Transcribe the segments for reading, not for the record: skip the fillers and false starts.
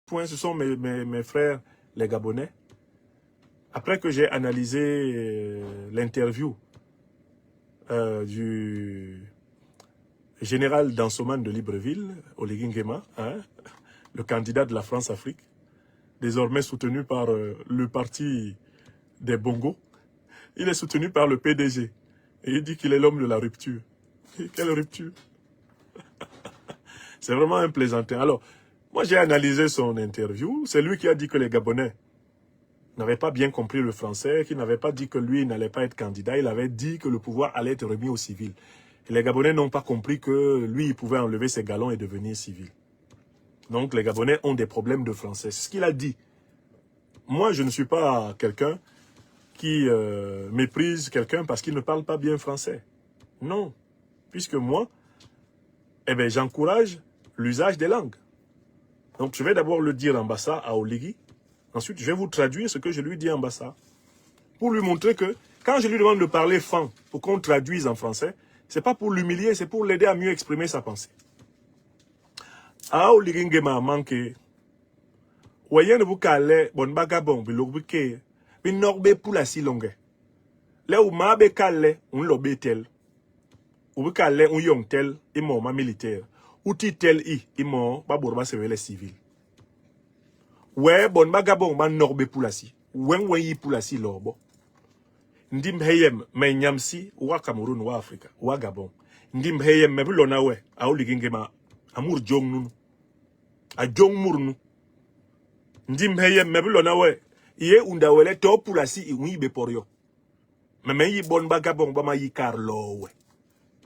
point, ce sont mes frères, les Gabonais. Après que j'ai analysé l'interview du général Dansoman de Libreville, Oligui Nguema, hein, le candidat de la France-Afrique, désormais soutenu par le parti des Bongos, il est soutenu par le PDG. Et il dit qu'il est l'homme de la rupture. Quelle rupture? C'est vraiment un plaisantin. Alors, moi j'ai analysé son interview. C'est lui qui a dit que les Gabonais n'avaient pas bien compris le français, qu'il n'avait pas dit que lui n'allait pas être candidat. Il avait dit que le pouvoir allait être remis aux civils. Et les Gabonais n'ont pas compris que lui, il pouvait enlever ses galons et devenir civil. Donc les Gabonais ont des problèmes de français. C'est ce qu'il a dit. Moi, je ne suis pas quelqu'un qui méprise quelqu'un parce qu'il ne parle pas bien français. Non. Puisque moi, eh ben, j'encourage l'usage des langues. Donc, je vais d'abord le dire en bassa à Oligui. Ensuite, je vais vous traduire ce que je lui dis en bassa. Pour lui montrer que, quand je lui demande de parler fan, pour qu'on traduise en français, c'est pas pour l'humilier, c'est pour l'aider à mieux exprimer sa pensée. A Oligui Nguema manqué. Voyez, ne vous calez, bon bagabon, bilogbuke, binorbe pour la si longue. Là où ma be calé, on l'obé tel. Ou calé, on yong tel, et mon ma militaire. Ou ti tel i mon, ba bourba se vele civil. Ouais, bon bagabon, ba norbe pour la si. Wen yi pour la si lobo. Ndim heyem, me nyamsi, wa Cameroun, wa Afrika, wa Gabon. Ndim heyem, me bulona we, a Oligui Nguema, amour jong nous. A jong mournou. Ndim heyem, me bulona we, ye unda wele to pour la si, i wibe porio. Me yi bon bagabon, ba ma yi kar lowe.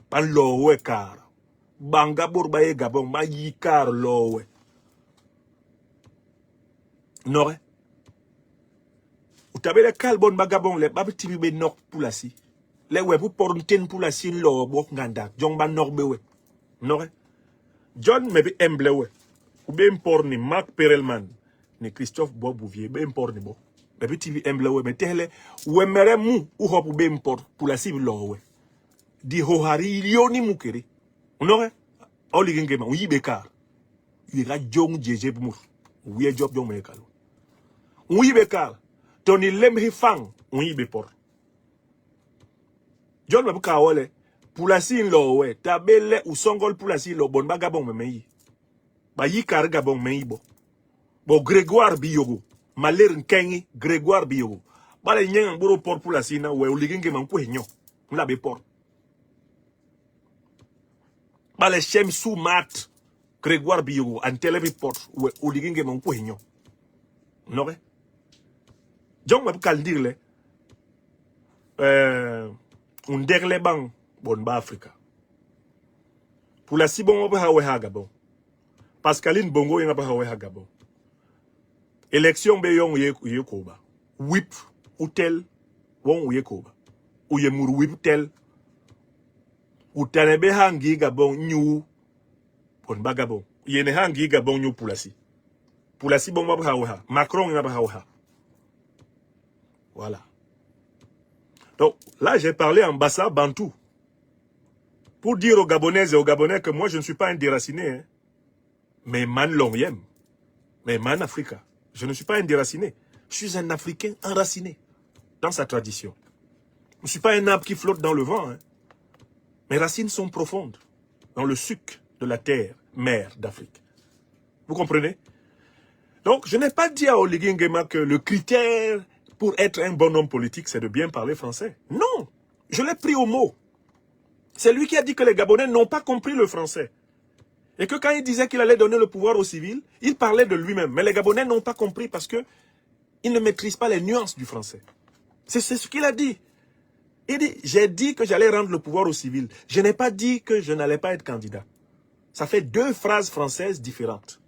Ba lowe kar. Banga bourba ye Gabon, ma yi kar lowe. Nore. Ou tabe le kal bon bagabon, le babi tibi be nok pour la si. Le we pou pornten pour la si lo bo nganda. Jong ba nok be we. Nore. John me be emble we. Ou be imporni Marc Perelman. Ni Christophe Bouvier, be imporni bo. Me be tibi emble we. Me tele, we mere mou ou hop ou be import pour la si lo we. Di hohari yoni mukere. Nore. Oligui Nguema, ou yi bekar. Yi ra jong jeje mou. Ou ye job jong me kalo. Ou yi bekar. Tony lemhi fang, ou yi bepor. John me buka wole. Pour la si lo we. Tabele ou songol pour la si lo bon bagabon me yi. Ba yi kar gabon me yi bo. Bo Grégoire Biyogo. Maler nkengi Grégoire Biyogo. Ba le nyen boro por pour la si na we Oligui Nguema mpo henyo. Mla bepor. Ba le shem sou mat Grégoire Biyogo an televi port we Oligui Nguema mpo henyo. Nore. John me buka dire le. Un derle bang bon ba Afrika. Pour la si bon ba hawe ha Gabon. Pascaline Bongo yenga ba hawe ha Gabon. Élection be yon ye koba. Whip ou tel won ye koba. Ou ye mur whip tel. Ou tanebe hangi Gabon nyu bon ba Gabon. Yene hangi Gabon nyu pour la si. Pour la si bon ba hawe ha. Macron yenga ba hawe ha. Voilà. Donc, là, j'ai parlé en bassa bantou. Pour dire aux Gabonaises et aux Gabonais que moi, je ne suis pas un déraciné. Hein. Mais man longyem. Mais man Africa. Je ne suis pas un déraciné. Je suis un Africain enraciné. Dans sa tradition. Je ne suis pas un arbre qui flotte dans le vent. Hein. Mes racines sont profondes. Dans le suc de la terre, mère d'Afrique. Vous comprenez? Donc, je n'ai pas dit à Oligui Nguema que le critère pour être un bon homme politique, c'est de bien parler français. Non, je l'ai pris au mot. C'est lui qui a dit que les Gabonais n'ont pas compris le français. Et que quand il disait qu'il allait donner le pouvoir aux civils, il parlait de lui-même. Mais les Gabonais n'ont pas compris parce que ils ne maîtrisent pas les nuances du français. C'est ce qu'il a dit. Il dit, j'ai dit que j'allais rendre le pouvoir aux civils. Je n'ai pas dit que je n'allais pas être candidat. Ça fait deux phrases françaises différentes.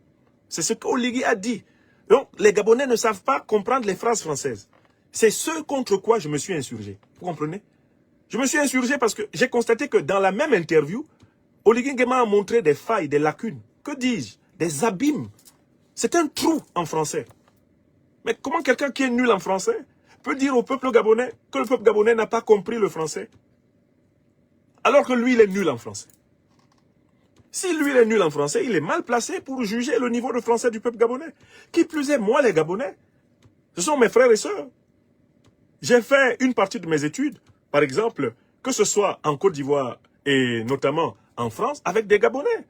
C'est ce qu'Oligui a dit. Donc, les Gabonais ne savent pas comprendre les phrases françaises. C'est ce contre quoi je me suis insurgé. Vous comprenez? Je me suis insurgé parce que j'ai constaté que dans la même interview, Oligui Nguema a montré des failles, des lacunes. Que dis-je? Des abîmes. C'est un trou en français. Mais comment quelqu'un qui est nul en français peut dire au peuple gabonais que le peuple gabonais n'a pas compris le français? Alors que lui, il est nul en français. Si lui il est nul en français, il est mal placé pour juger le niveau de français du peuple gabonais. Qui plus est, moi les Gabonais, ce sont mes frères et sœurs. J'ai fait une partie de mes études, par exemple, que ce soit en Côte d'Ivoire et notamment en France, avec des Gabonais.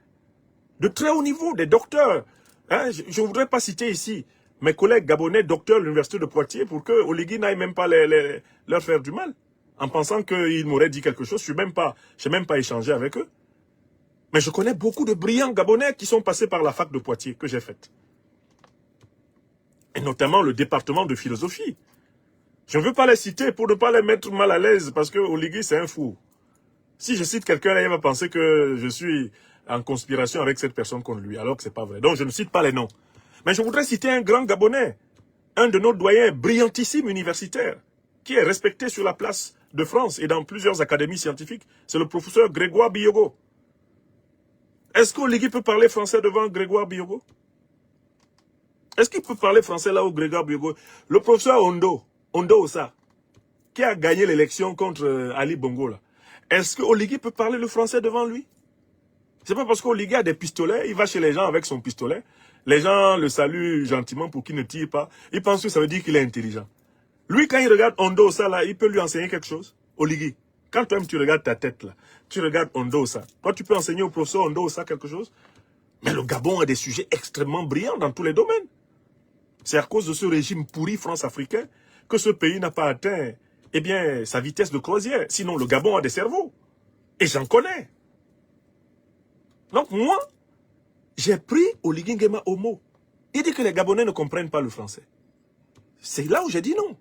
De très haut niveau, des docteurs. Hein, je ne voudrais pas citer ici mes collègues gabonais, docteurs de l'université de Poitiers, pour que Oligui n'aille même pas leur faire du mal. En pensant qu'ils m'auraient dit quelque chose, je n'ai même pas échangé avec eux. Mais je connais beaucoup de brillants Gabonais qui sont passés par la fac de Poitiers que j'ai faite. Et notamment le département de philosophie. Je ne veux pas les citer pour ne pas les mettre mal à l'aise parce que Oligui, c'est un fou. Si je cite quelqu'un, il va penser que je suis en conspiration avec cette personne contre lui, alors que ce n'est pas vrai. Donc je ne cite pas les noms. Mais je voudrais citer un grand Gabonais, un de nos doyens brillantissime universitaires, qui est respecté sur la place de France et dans plusieurs académies scientifiques. C'est le professeur Grégoire Biyogo. Est-ce qu'Oligui peut parler français devant Grégoire Biyogo? Est-ce qu'il peut parler français là où Grégoire Biyogo? Le professeur Ondo Ossa, qui a gagné l'élection contre Ali Bongo là. Est-ce que Oligui peut parler le français devant lui? C'est pas parce qu'Oligui a des pistolets, il va chez les gens avec son pistolet. Les gens le saluent gentiment pour qu'il ne tire pas. Ils pensent que ça veut dire qu'il est intelligent. Lui, quand il regarde Ondo Ossa là, il peut lui enseigner quelque chose. Oligui, quand toi-même tu regardes ta tête là, tu regardes Ondo Ossa. Toi, tu peux enseigner au professeur Ondo Ossa quelque chose. Mais le Gabon a des sujets extrêmement brillants dans tous les domaines. C'est à cause de ce régime pourri france-africain que ce pays n'a pas atteint, eh bien, sa vitesse de croisière. Sinon, le Gabon a des cerveaux. Et j'en connais. Donc, moi, j'ai pris Oligui Nguema au mot. Il dit que les Gabonais ne comprennent pas le français. C'est là où j'ai dit non.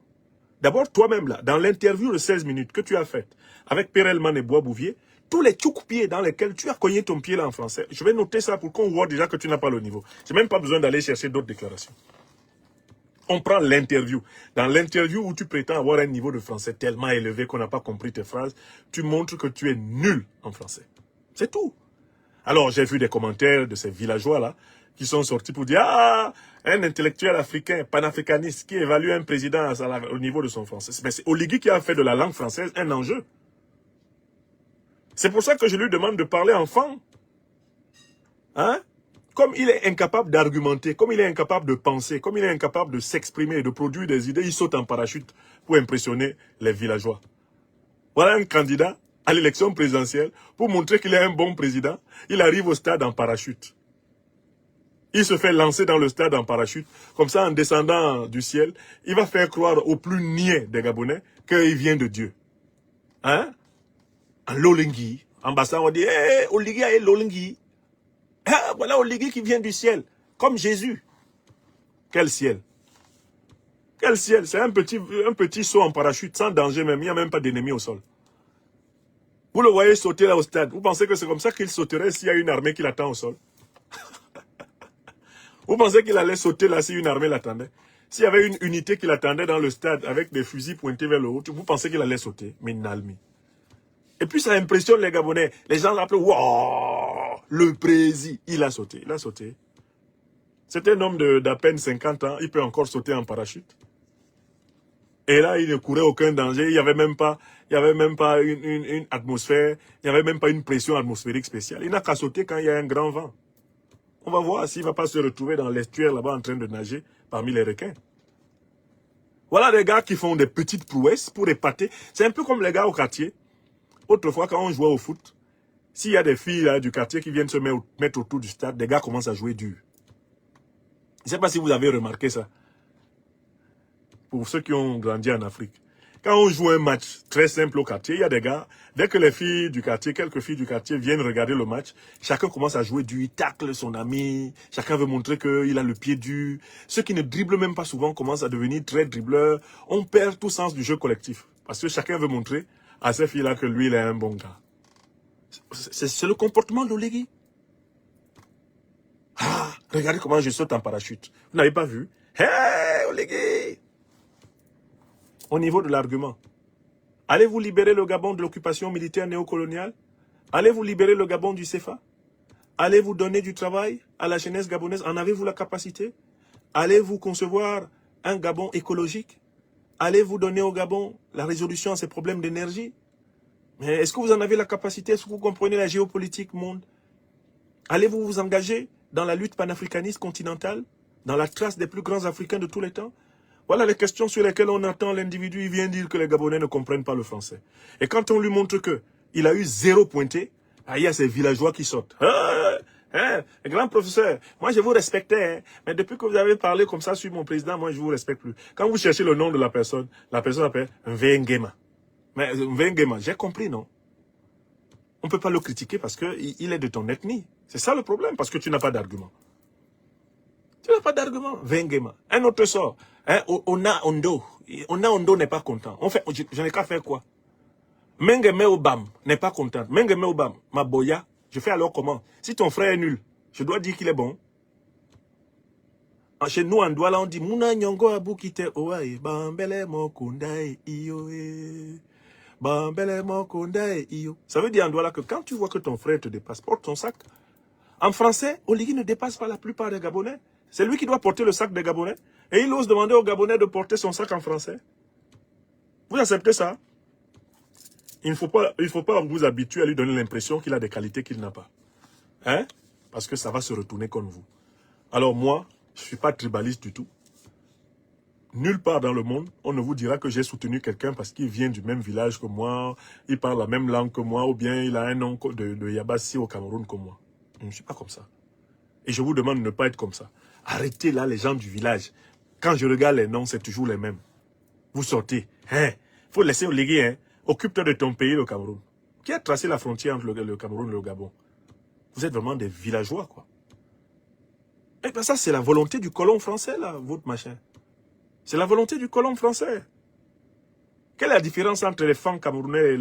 D'abord, toi-même, là, dans l'interview de 16 minutes que tu as faite avec Perelman et Bois-Bouvier, tous les tchouk-pieds dans lesquels tu as cogné ton pied là en français, je vais noter ça pour qu'on voit déjà que tu n'as pas le niveau. Je n'ai même pas besoin d'aller chercher d'autres déclarations. On prend l'interview. Dans l'interview où tu prétends avoir un niveau de français tellement élevé qu'on n'a pas compris tes phrases, tu montres que tu es nul en français. C'est tout. Alors, j'ai vu des commentaires de ces villageois-là qui sont sortis pour dire « Ah, un intellectuel africain, panafricaniste, qui évalue un président au niveau de son français. » Mais c'est Oligui qui a fait de la langue française un enjeu. C'est pour ça que je lui demande de parler enfant. Hein? Comme il est incapable d'argumenter, comme il est incapable de penser, comme il est incapable de s'exprimer et de produire des idées, il saute en parachute pour impressionner les villageois. Voilà un candidat à l'élection présidentielle pour montrer qu'il est un bon président. Il arrive au stade en parachute. Il se fait lancer dans le stade en parachute. Comme ça, en descendant du ciel, il va faire croire au plus niais des Gabonais qu'il vient de Dieu. Hein? En Lolingui. En Bassa, on dit, hey, Oligui est Lolingui. Ah, voilà Oligui qui vient du ciel, comme Jésus. Quel ciel? Quel ciel? C'est un petit saut en parachute, sans danger même, il n'y a même pas d'ennemi au sol. Vous le voyez sauter là au stade, vous pensez que c'est comme ça qu'il sauterait s'il y a une armée qui l'attend au sol? Vous pensez qu'il allait sauter là si une armée l'attendait? S'il y avait une unité qui l'attendait dans le stade avec des fusils pointés vers le haut, vous pensez qu'il allait sauter? Mais Nalmi. Et puis ça impressionne les Gabonais. Les gens l'appellent, wow, le président. Il a sauté, il a sauté. C'est un homme d'à peine 50 ans, il peut encore sauter en parachute. Et là, il ne courait aucun danger, il n'y avait même pas, une atmosphère, il n'y avait même pas une pression atmosphérique spéciale. Il n'a qu'à sauter quand il y a un grand vent. On va voir s'il ne va pas se retrouver dans l'estuaire là-bas en train de nager parmi les requins. Voilà des gars qui font des petites prouesses pour épater. C'est un peu comme les gars au quartier. Autrefois, quand on jouait au foot, s'il y a des filles là, du quartier qui viennent se mettre autour du stade, des gars commencent à jouer dur. Je ne sais pas si vous avez remarqué ça. Pour ceux qui ont grandi en Afrique. Quand on joue un match très simple au quartier, il y a des gars, dès que les filles du quartier, quelques filles du quartier viennent regarder le match, chacun commence à jouer dur, il tacle son ami, chacun veut montrer qu'il a le pied dur. Ceux qui ne dribblent même pas souvent commencent à devenir très dribbleurs. On perd tout sens du jeu collectif. Parce que chacun veut montrer à ces filles-là que lui, il est un bon gars. C'est le comportement d'Oligui. Ah, regardez comment je saute en parachute. Vous n'avez pas vu? Hey, Oligui! Au niveau de l'argument. Allez-vous libérer le Gabon de l'occupation militaire néocoloniale? Allez-vous libérer le Gabon du CFA? Allez-vous donner du travail à la jeunesse gabonaise? En avez-vous la capacité? Allez-vous concevoir un Gabon écologique? Allez-vous donner au Gabon la résolution à ses problèmes d'énergie? Mais est-ce que vous en avez la capacité? Est-ce que vous comprenez la géopolitique monde? Allez-vous vous engager dans la lutte panafricaniste continentale, dans la trace des plus grands Africains de tous les temps? Voilà les questions sur lesquelles on attend l'individu. Il vient dire que les Gabonais ne comprennent pas le français. Et quand on lui montre qu'il a eu 0 pointé, il y a ces villageois qui sortent. Grand professeur, moi je vous respectais, hein, mais depuis que vous avez parlé comme ça sur mon président, moi je vous respecte plus. Quand vous cherchez le nom de la personne appelle Mvengema. Mais Mvengema, j'ai compris, non? On ne peut pas le critiquer parce qu'il est de ton ethnie. C'est ça le problème, parce que tu n'as pas d'argument. Tu n'as pas d'argument. Mvengema. Un autre sort. Hein, Ona Ondo. Ona Ondo n'est pas content. Je n'ai qu'à faire quoi? Mengeme Obam n'est pas content. Mengeme Obam, ma boya. Je fais alors comment? Si ton frère est nul, je dois dire qu'il est bon. Chez nous, en Douala, on dit Mouna Nyongo Abu Kite Oae, Bambele Mokundae Ioe. Bambele Mokundae Io. Ça veut dire en Douala que quand tu vois que ton frère te dépasse, porte ton sac. En français, Oligui ne dépasse pas la plupart des Gabonais. C'est lui qui doit porter le sac des Gabonais. Et il ose demander aux Gabonais de porter son sac en français. Vous acceptez ça? Il ne faut pas vous habituer à lui donner l'impression qu'il a des qualités qu'il n'a pas. Hein? Parce que ça va se retourner contre vous. Alors moi, je ne suis pas tribaliste du tout. Nulle part dans le monde, on ne vous dira que j'ai soutenu quelqu'un parce qu'il vient du même village que moi, il parle la même langue que moi, ou bien il a un nom de Yabassi au Cameroun comme moi. Je ne suis pas comme ça. Et je vous demande de ne pas être comme ça. Arrêtez là les gens du village. Quand je regarde les noms, c'est toujours les mêmes. Vous sortez. Hein? Faut laisser Oligui, hein? Occupe-toi de ton pays, le Cameroun. Qui a tracé la frontière entre le Cameroun et le Gabon? Vous êtes vraiment des villageois, quoi. Et bien ça, c'est la volonté du colon français, là, votre machin. C'est la volonté du colon français. Quelle est la différence entre les fans camerounais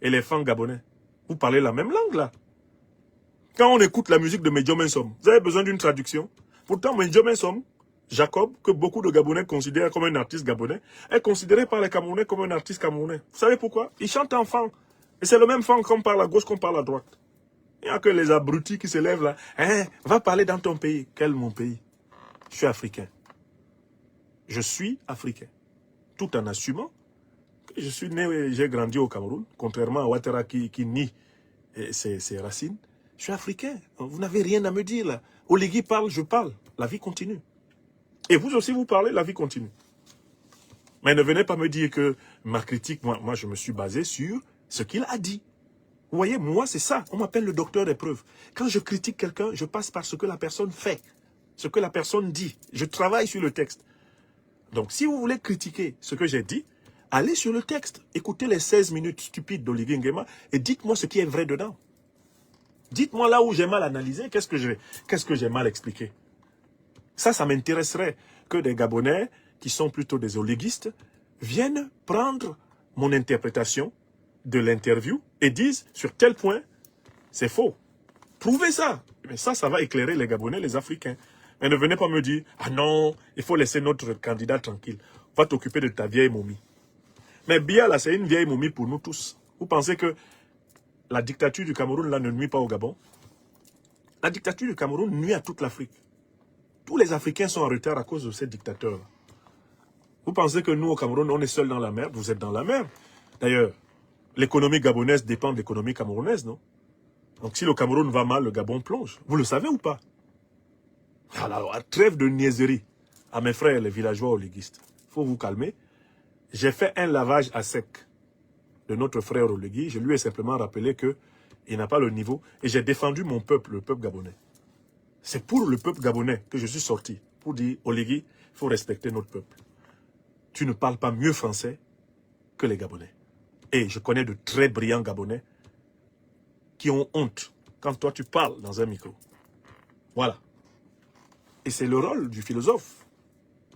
et les fans gabonais? Vous parlez la même langue, là. Quand on écoute la musique de Medjo Mensom, vous avez besoin d'une traduction. Pourtant, Medjo Mensom, Jacob, que beaucoup de Gabonais considèrent comme un artiste gabonais, est considéré par les Camerounais comme un artiste camerounais. Vous savez pourquoi? Il chante en fang. Et c'est le même fang qu'on parle à gauche qu'on parle à droite. Il n'y a que les abrutis qui se lèvent là. Hein, va parler dans ton pays. Quel mon pays? Je suis africain. Je suis africain. Tout en assumant que je suis né et j'ai grandi au Cameroun, contrairement à Ouattara qui nie ses racines. Je suis africain. Vous n'avez rien à me dire là. Oligui parle, je parle. La vie continue. Et vous aussi, vous parlez, la vie continue. Mais ne venez pas me dire que ma critique, moi je me suis basé sur ce qu'il a dit. Vous voyez, moi, c'est ça. On m'appelle le docteur des preuves. Quand je critique quelqu'un, je passe par ce que la personne fait, ce que la personne dit. Je travaille sur le texte. Donc, si vous voulez critiquer ce que j'ai dit, allez sur le texte. Écoutez les 16 minutes stupides d'Oligui Nguema et dites-moi ce qui est vrai dedans. Dites-moi là où j'ai mal analysé, qu'est-ce que j'ai mal expliqué. Ça m'intéresserait que des Gabonais, qui sont plutôt des oliguistes, viennent prendre mon interprétation de l'interview et disent, sur tel point, c'est faux. Prouvez ça. Mais ça va éclairer les Gabonais, les Africains. Mais ne venez pas me dire, ah non, il faut laisser notre candidat tranquille. Va t'occuper de ta vieille momie. Mais Biya, là, c'est une vieille momie pour nous tous. Vous pensez que la dictature du Cameroun, là, ne nuit pas au Gabon? La dictature du Cameroun nuit à toute l'Afrique. Tous les Africains sont en retard à cause de ces dictateurs. Vous pensez que nous, au Cameroun, on est seuls dans la merde? Vous êtes dans la merde. D'ailleurs, l'économie gabonaise dépend de l'économie camerounaise, non? Donc si le Cameroun va mal, le Gabon plonge. Vous le savez ou pas? Alors, trêve de niaiserie à mes frères, les villageois oliguistes. Il faut vous calmer. J'ai fait un lavage à sec de notre frère Oligui. Je lui ai simplement rappelé qu'il n'a pas le niveau. Et j'ai défendu mon peuple, le peuple gabonais. C'est pour le peuple gabonais que je suis sorti. Pour dire, Oligui, il faut respecter notre peuple. Tu ne parles pas mieux français que les Gabonais. Et je connais de très brillants Gabonais qui ont honte quand toi tu parles dans un micro. Voilà. Et c'est le rôle du philosophe.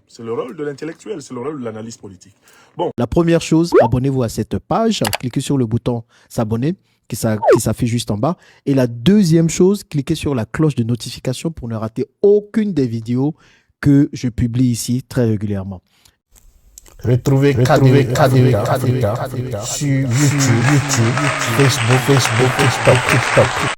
C'est le rôle de l'intellectuel. C'est le rôle de l'analyse politique. Bon. La première chose, abonnez-vous à cette page. Cliquez sur le bouton s'abonner qui s'affiche juste en bas. Et la deuxième chose, cliquez sur la cloche de notification pour ne rater aucune des vidéos que je publie ici très régulièrement. Retrouvez KDV Africa sur YouTube, Facebook, TikTok.